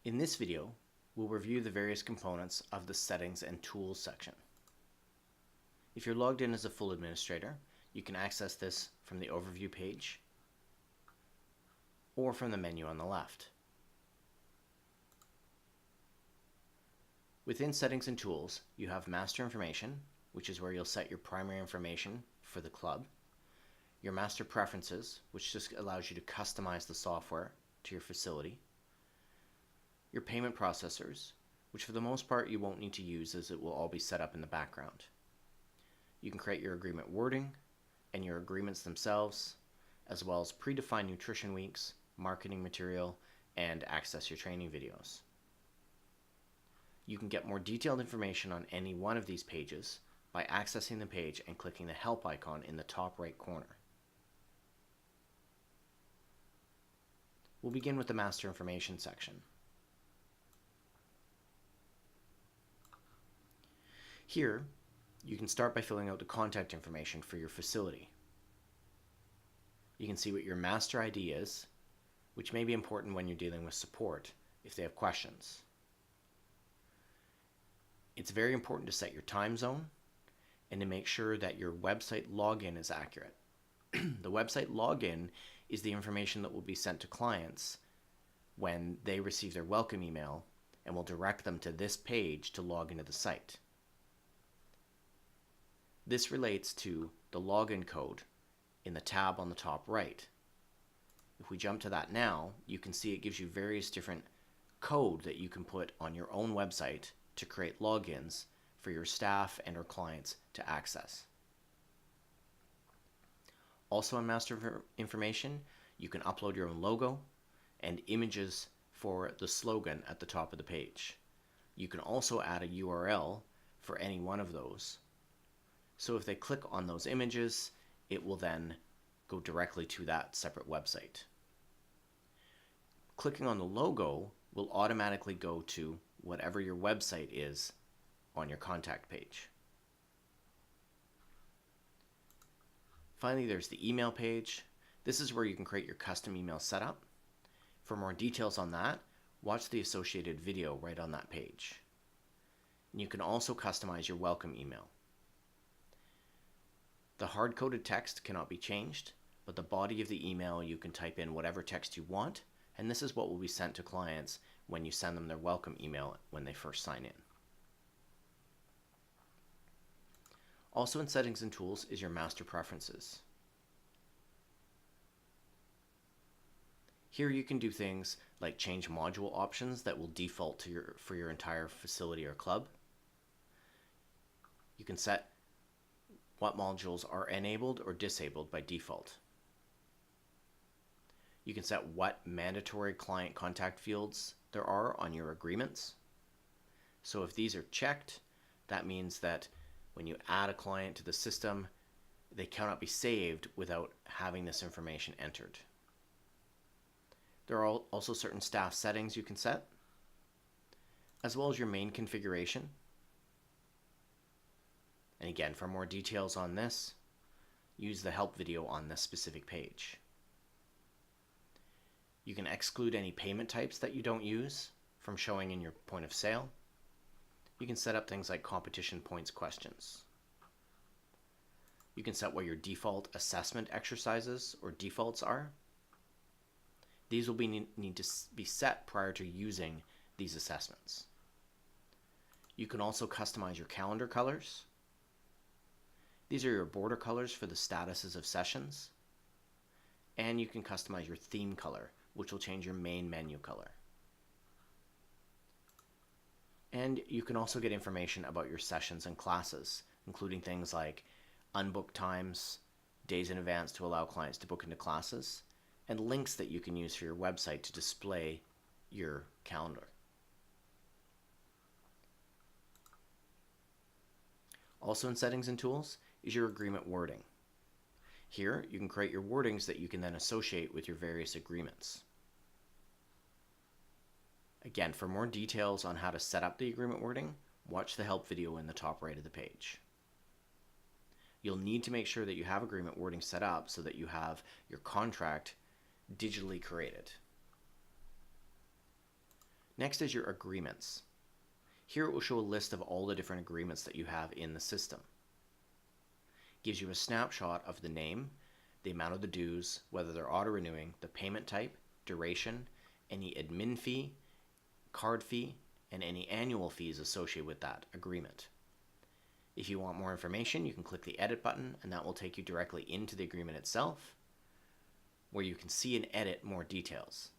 In this video, we'll review the various components of the Settings and Tools section. If you're logged in as a full administrator, you can access this from the Overview page or from the menu on the left. Within Settings and Tools, you have Master Information, which is where you'll set your primary information for the club, your Master Preferences, which just allows you to customize the software to your facility, your payment processors, which for the most part you won't need to use as it will all be set up in the background. You can create your agreement wording and your agreements themselves, as well as predefined nutrition weeks, marketing material, and access your training videos. You can get more detailed information on any one of these pages by accessing the page and clicking the help icon in the top right corner. We'll begin with the Master Information section. Here, you can start by filling out the contact information for your facility. You can see what your master ID is, which may be important when you're dealing with support if they have questions. It's very important to set your time zone and to make sure that your website login is accurate. The website login is the information that will be sent to clients when they receive their welcome email and will direct them to this page to log into the site. This relates to the login code in the tab on the top right. If we jump to that now, you can see it gives you various different code that you can put on your own website to create logins for your staff and or clients to access. Also in Master Information, you can upload your own logo and images for the slogan at the top of the page. You can also add a URL for any one of those. So if they click on those images, it will then go directly to that separate website. Clicking on the logo will automatically go to whatever your website is on your contact page. Finally, there's the email page. This is where you can create your custom email setup. For more details on that, watch the associated video right on that page. And you can also customize your welcome email. The hard-coded text cannot be changed, but the body of the email you can type in whatever text you want, and this is what will be sent to clients when you send them their welcome email when they first sign in. Also in Settings and Tools is your Master Preferences. Here you can do things like change module options that will default to for your entire facility or club. You can set what modules are enabled or disabled by default. You can set what mandatory client contact fields there are on your agreements. So if these are checked, that means that when you add a client to the system, they cannot be saved without having this information entered. There are also certain staff settings you can set, as well as your main configuration. And again, for more details on this, use the help video on this specific page. You can exclude any payment types that you don't use from showing in your point of sale. You can set up things like competition points questions. You can set what your default assessment exercises or defaults are. These will need to be set prior to using these assessments. You can also customize your calendar colors. These are your border colors for the statuses of sessions. And you can customize your theme color, which will change your main menu color. And you can also get information about your sessions and classes, including things like unbooked times, days in advance to allow clients to book into classes, and links that you can use for your website to display your calendar. Also in Settings and Tools is your agreement wording. Here, you can create your wordings that you can then associate with your various agreements. Again, for more details on how to set up the agreement wording, watch the help video in the top right of the page. You'll need to make sure that you have agreement wording set up so that you have your contract digitally created. Next is your agreements. Here it will show a list of all the different agreements that you have in the system. It gives you a snapshot of the name, the amount of the dues, whether they're auto-renewing, the payment type, duration, any admin fee, card fee, and any annual fees associated with that agreement. If you want more information, you can click the edit button and that will take you directly into the agreement itself, where you can see and edit more details.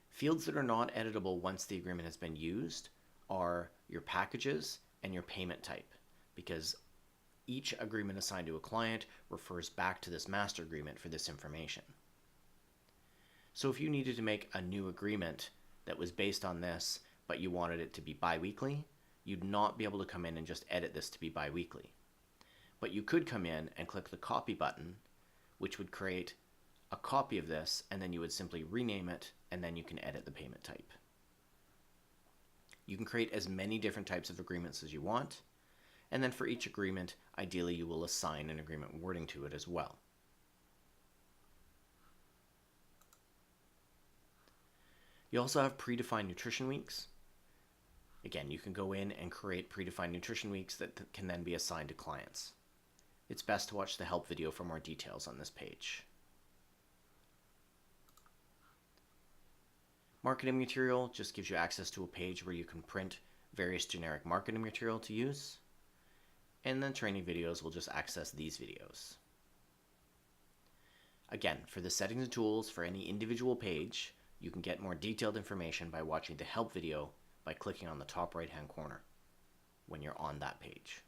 Fields that are not editable once the agreement has been used are your packages and your payment type, because each agreement assigned to a client refers back to this master agreement for this information. So if you needed to make a new agreement that was based on this, but you wanted it to be bi-weekly, you'd not be able to come in and just edit this to be bi-weekly. But you could come in and click the copy button, which would create a copy of this, and then you would simply rename it, and then you can edit the payment type. You can create as many different types of agreements as you want, and then for each agreement, ideally you will assign an agreement wording to it as well. You also have predefined nutrition weeks. Again, you can go in and create predefined nutrition weeks that can then be assigned to clients. It's best to watch the help video for more details on this page. Marketing material just gives you access to a page where you can print various generic marketing material to use. And then training videos will just access these videos. Again, for the settings and tools for any individual page, you can get more detailed information by watching the help video by clicking on the top right-hand corner when you're on that page.